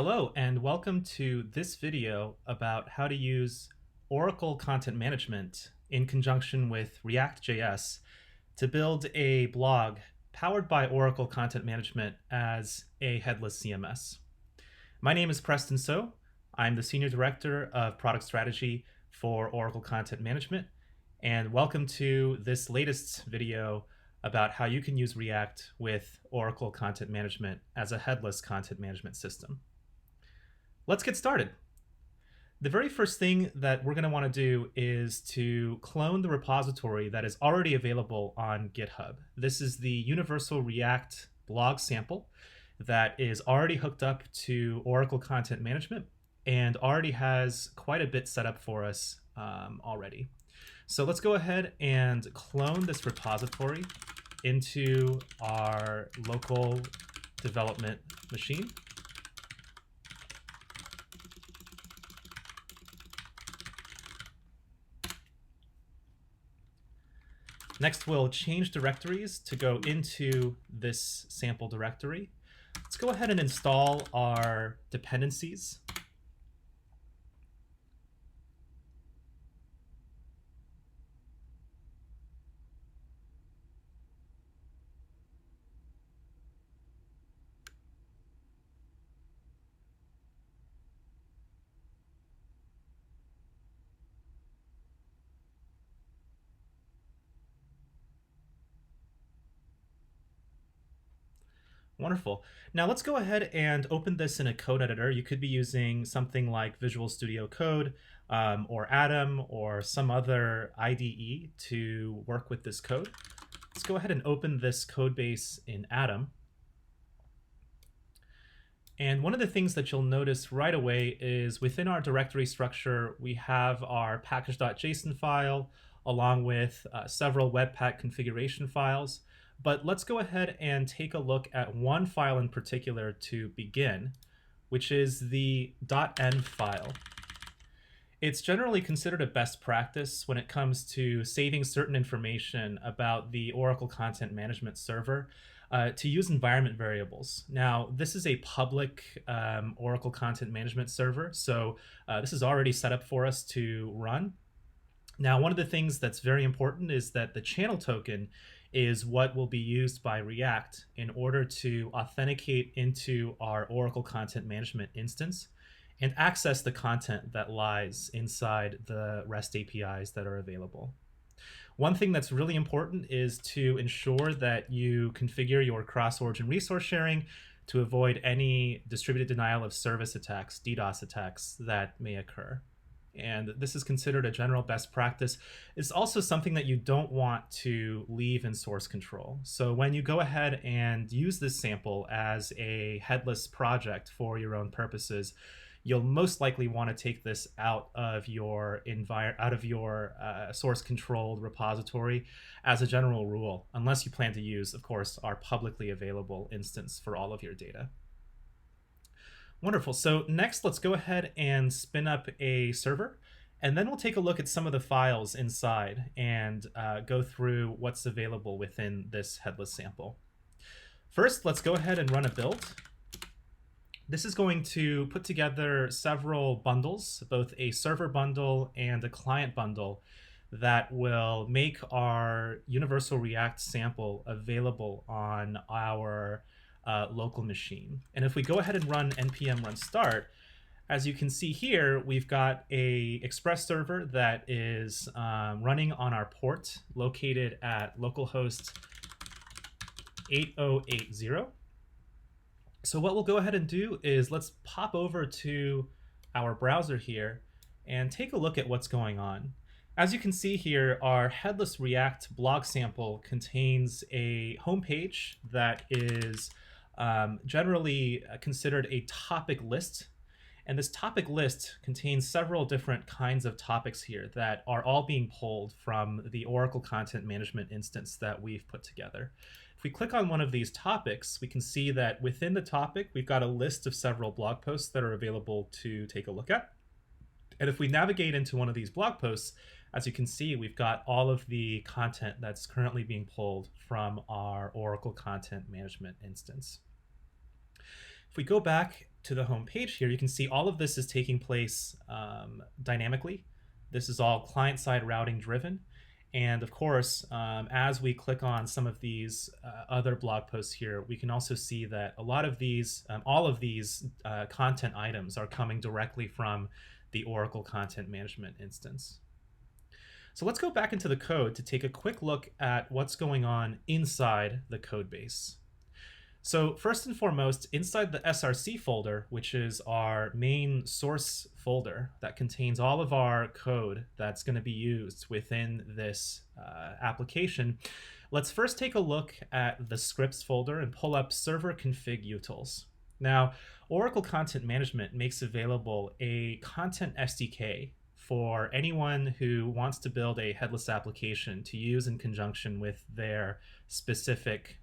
Hello and welcome to this video about how to use Oracle Content Management in conjunction with React.js to build a blog powered by Oracle Content Management as a headless CMS. My name is Preston So. I'm the Senior Director of Product Strategy for Oracle Content Management, and welcome to this latest video about how you can use React with Oracle Content Management as a headless content management system. Let's get started. The very first thing that we're going to want to do is to clone the repository that is already available on GitHub. This is the Universal React blog sample that is already hooked up to Oracle Content Management and already has quite a bit set up for us already. So let's go ahead and clone this repository into our local development machine. Next, we'll change directories to go into this sample directory. Let's go ahead and install our dependencies. Wonderful. Now let's go ahead and open this in a code editor. You could be using something like Visual Studio Code or Atom or some other IDE to work with this code. Let's go ahead and open this code base in Atom. And one of the things that you'll notice right away is within our directory structure, we have our package.json file along with several Webpack configuration files. But let's go ahead and take a look at one file in particular to begin, which is the .env file. It's generally considered a best practice when it comes to saving certain information about the Oracle Content Management server to use environment variables. Now, this is a public Oracle Content Management server, so this is already set up for us to run. Now, one of the things that's very important is that the channel token is what will be used by React in order to authenticate into our Oracle Content Management instance and access the content that lies inside the REST APIs that are available. One thing that's really important is to ensure that you configure your cross-origin resource sharing to avoid any distributed denial of service attacks, DDoS attacks, that may occur. And this is considered a general best practice. It's also something that you don't want to leave in source control. So when you go ahead and use this sample as a headless project for your own purposes, you'll most likely want to take this out of your source controlled repository as a general rule, unless you plan to use, of course, our publicly available instance for all of your data. Wonderful. So next, let's go ahead and spin up a server, and then we'll take a look at some of the files inside and go through what's available within this headless sample. First, let's go ahead and run a build. This is going to put together several bundles, both a server bundle and a client bundle, that will make our Universal React sample available on our local machine. And if we go ahead and run npm run start, as you can see here, we've got a Express server that is running on our port located at localhost 8080. So what we'll go ahead and do is let's pop over to our browser here and take a look at what's going on. As you can see here, our headless React blog sample contains a homepage that is generally considered a topic list. And this topic list contains several different kinds of topics here that are all being pulled from the Oracle Content Management instance that we've put together. If we click on one of these topics, we can see that within the topic, we've got a list of several blog posts that are available to take a look at. And if we navigate into one of these blog posts, as you can see, we've got all of the content that's currently being pulled from our Oracle Content Management instance. If we go back to the home page here, you can see all of this is taking place dynamically. This is all client-side routing driven. And of course, as we click on some of these other blog posts here, we can also see that a lot of these, all of these content items are coming directly from the Oracle Content Management instance. So let's go back into the code to take a quick look at what's going on inside the code base. So first and foremost, inside the SRC folder, which is our main source folder that contains all of our code that's going to be used within this application, let's first take a look at the scripts folder and pull up server config utils. Now, Oracle Content Management makes available a content SDK for anyone who wants to build a headless application to use in conjunction with their specific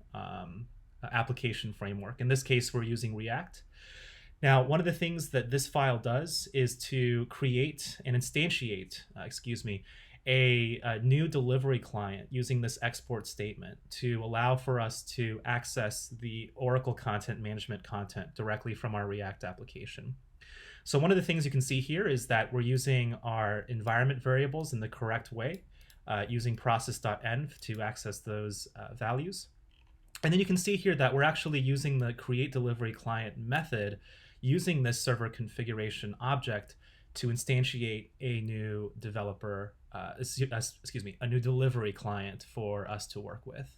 application framework. In this case, we're using React. Now, one of the things that this file does is to create and instantiate, a new delivery client using this export statement to allow for us to access the Oracle Content Management content directly from our React application. So one of the things you can see here is that we're using our environment variables in the correct way, using process.env to access those values. And then you can see here that we're actually using the create delivery client method using this server configuration object to instantiate a new developer, a new delivery client for us to work with.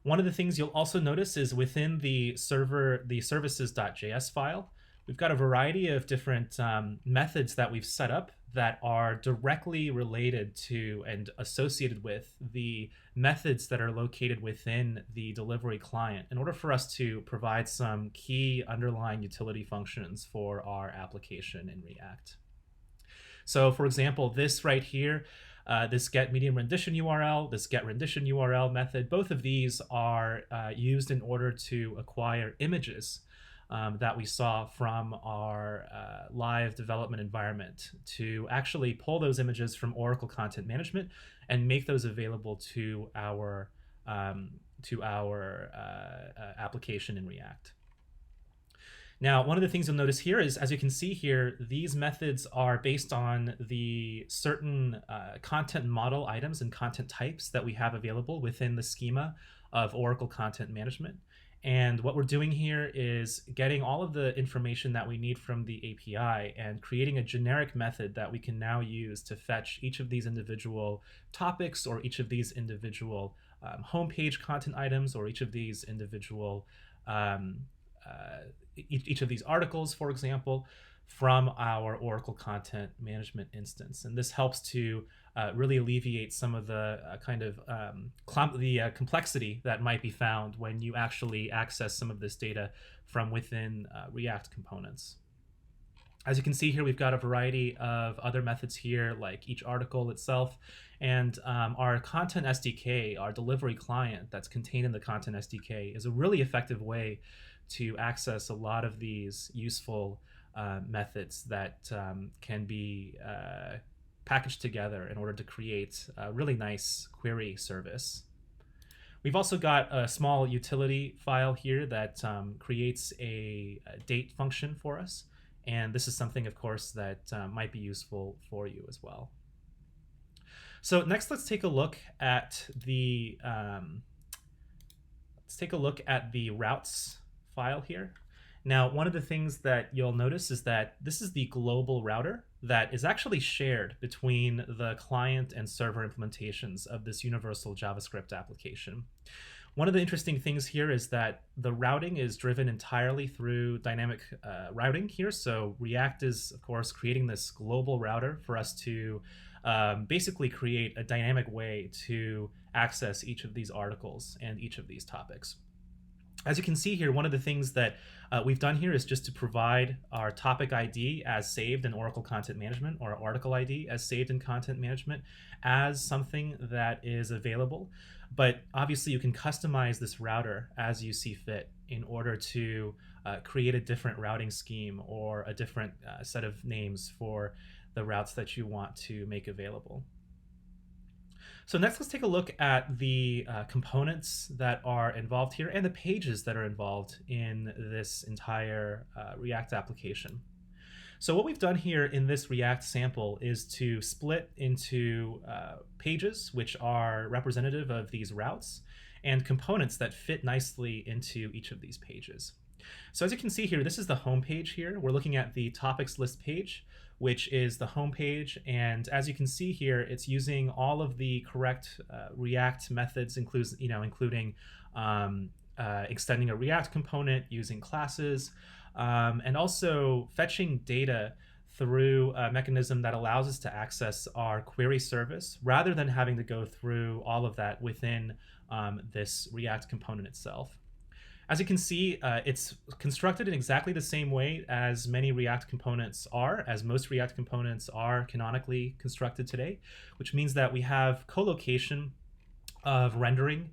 One of the things you'll also notice is within the services.js file, we've got a variety of different methods that we've set up that are directly related to and associated with the methods that are located within the delivery client in order for us to provide some key underlying utility functions for our application in React. So for example, this right here, this get medium rendition URL, this get rendition URL method, both of these are used in order to acquire images that we saw from our live development environment to actually pull those images from Oracle Content Management and make those available to our application in React. Now, one of the things you'll notice here is, as you can see here, these methods are based on the certain content model items and content types that we have available within the schema of Oracle Content Management. And what we're doing here is getting all of the information that we need from the API and creating a generic method that we can now use to fetch each of these individual topics or each of these individual homepage content items or each of these individual each of these articles, for example, from our Oracle Content Management instance. And this helps to really alleviate some of the complexity that might be found when you actually access some of this data from within React components. As you can see here, we've got a variety of other methods here, like each article itself, and our Content SDK, our delivery client that's contained in the Content SDK, is a really effective way to access a lot of these useful methods that can be packaged together in order to create a really nice query service. We've also got a small utility file here that creates a date function for us. And this is something, of course, that might be useful for you as well. So next, let's take a look at the routes file here. Now, one of the things that you'll notice is that this is the global router that is actually shared between the client and server implementations of this universal JavaScript application. One of the interesting things here is that the routing is driven entirely through dynamic routing here. So React is, of course, creating this global router for us to basically create a dynamic way to access each of these articles and each of these topics. As you can see here, one of the things that we've done here is just to provide our topic ID as saved in Oracle Content Management, or article ID as saved in Content Management, as something that is available. But obviously you can customize this router as you see fit in order to create a different routing scheme or a different set of names for the routes that you want to make available. So next, let's take a look at the components that are involved here and the pages that are involved in this entire React application. So what we've done here in this React sample is to split into pages, which are representative of these routes, and components that fit nicely into each of these pages. So as you can see here, this is the home page here. We're looking at the topics list page, which is the home page. And as you can see here, it's using all of the correct React methods, including extending a React component, using classes, and also fetching data through a mechanism that allows us to access our query service rather than having to go through all of that within this React component itself. As you can see, it's constructed in exactly the same way as many React components are, as most React components are canonically constructed today, which means that we have co-location of rendering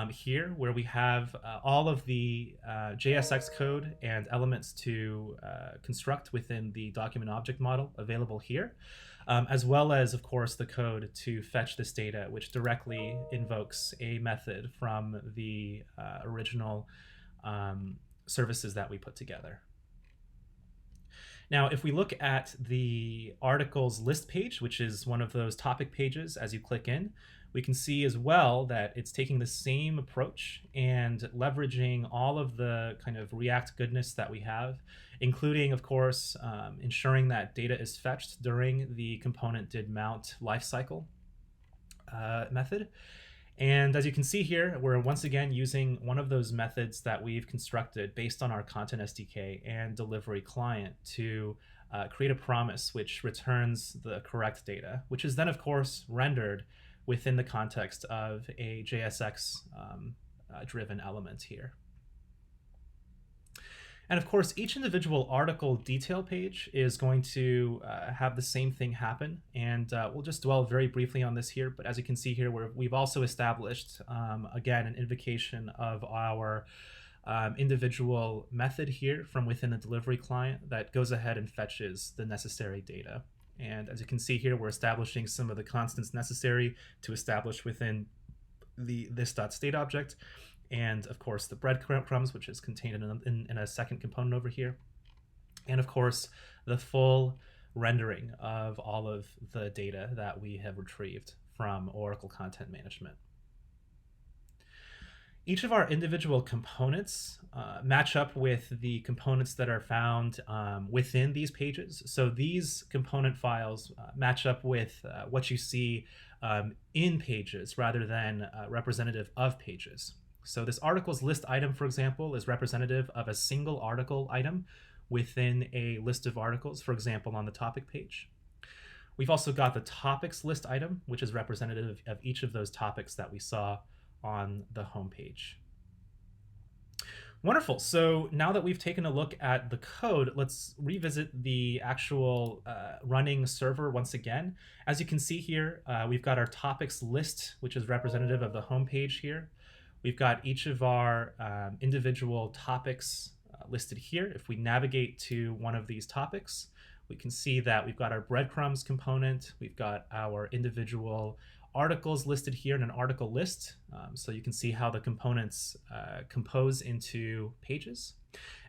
here, where we have all of the JSX code and elements to construct within the document object model available here, as well as, of course, the code to fetch this data, which directly invokes a method from the original services that we put together. Now, if we look at the articles list page, which is one of those topic pages, as you click in, we can see as well that it's taking the same approach and leveraging all of the kind of React goodness that we have, including, of course, ensuring that data is fetched during the component did mount lifecycle method. And as you can see here, we're once again using one of those methods that we've constructed based on our content SDK and delivery client to create a promise which returns the correct data, which is then, of course, rendered within the context of a JSX driven element here. And of course, each individual article detail page is going to have the same thing happen. And we'll just dwell very briefly on this here. But as you can see here, we've also established, again, an invocation of our individual method here from within the delivery client that goes ahead and fetches the necessary data. And as you can see here, we're establishing some of the constants necessary to establish within the this.state object. And of course, the breadcrumbs, which is contained in a second component over here. And of course, the full rendering of all of the data that we have retrieved from Oracle Content Management. Each of our individual components match up with the components that are found within these pages. So these component files match up with what you see in pages rather than representative of pages. So this articles list item, for example, is representative of a single article item within a list of articles, for example, on the topic page. We've also got the topics list item, which is representative of each of those topics that we saw on the home page. Wonderful. So now that we've taken a look at the code, let's revisit the actual running server once again. As you can see here, we've got our topics list, which is representative of the home page here. We've got each of our individual topics listed here. If we navigate to one of these topics, we can see that we've got our breadcrumbs component. We've got our individual articles listed here in an article list. So you can see how the components compose into pages.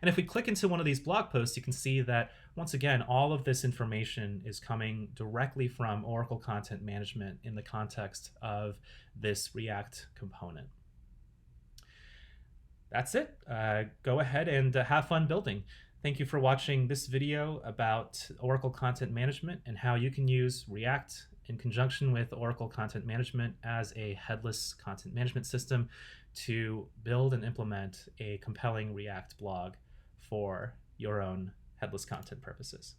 And if we click into one of these blog posts, you can see that, once again, all of this information is coming directly from Oracle Content Management in the context of this React component. That's it. Go ahead and have fun building. Thank you for watching this video about Oracle Content Management and how you can use React in conjunction with Oracle Content Management as a headless content management system to build and implement a compelling React blog for your own headless content purposes.